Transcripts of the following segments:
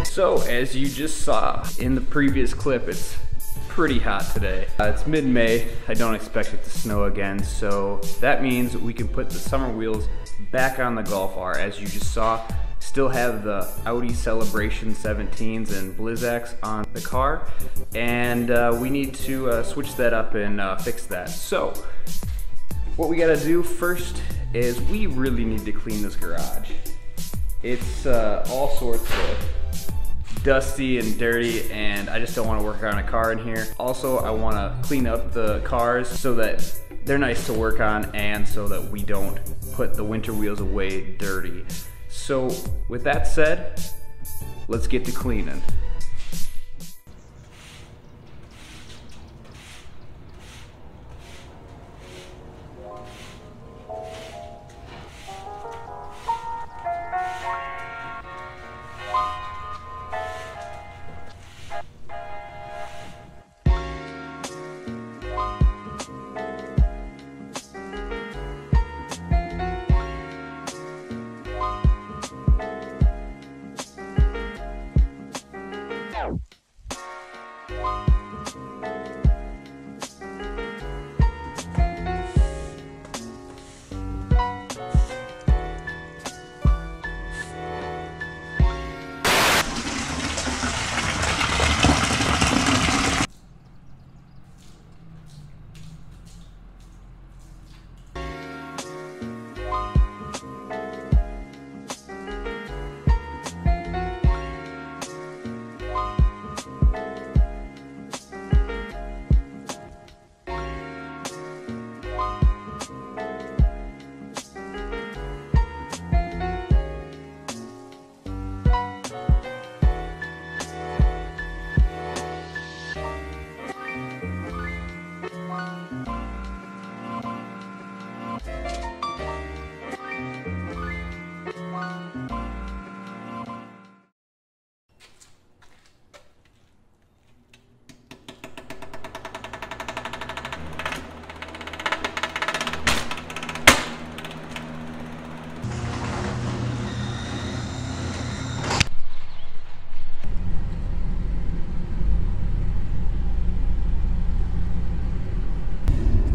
So, as you just saw in the previous clip, it's pretty hot today. It's mid-May. I don't expect it to snow again, so that means we can put the summer wheels back on the Golf R. As you just saw, still have the Audi Celebration 17s and Blizzaks on the car, and we need to switch that up and fix that. So, what we gotta do first is we really need to clean this garage. It's all sorts of dusty and dirty, and I just don't want to work on a car in here. Also, I want to clean up the cars so that they're nice to work on and so that we don't put the winter wheels away dirty. So with that said, let's get to cleaning.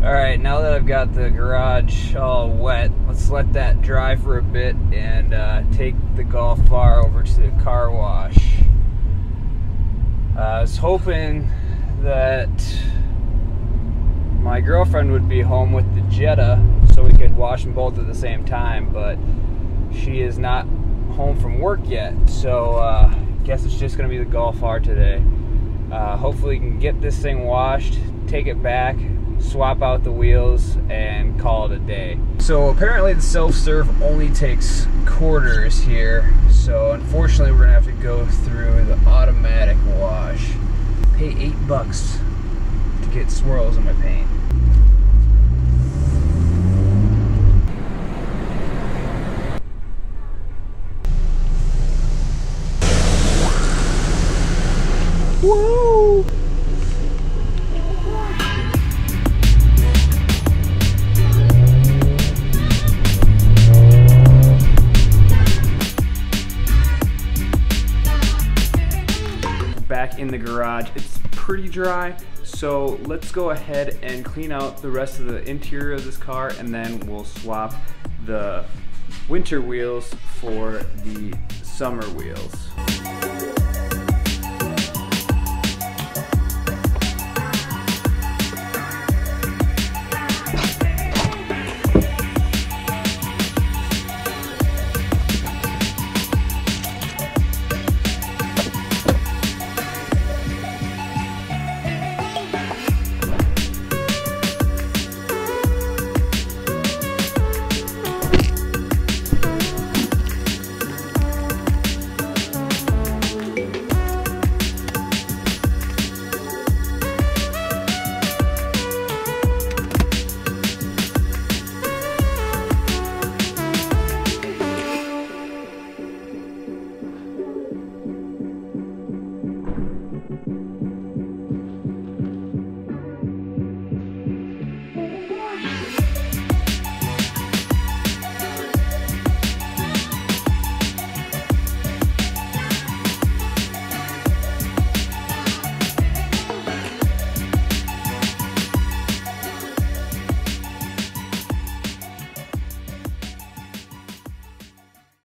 Alright, now that I've got the garage all wet, let's let that dry for a bit and take the Golf R over to the car wash. I was hoping that my girlfriend would be home with the Jetta so we could wash them both at the same time, but she is not home from work yet, so guess it's just going to be the Golf R today. Hopefully we can get this thing washed, take it back, swap out the wheels, and call it a day. So apparently the self-serve only takes quarters here, so unfortunately we're gonna have to go through the automatic wash. Pay $8 to get swirls in my paint. Whoa! Back in the garage, it's pretty dry, so let's go ahead and clean out the rest of the interior of this car, and then we'll swap the winter wheels for the summer wheels.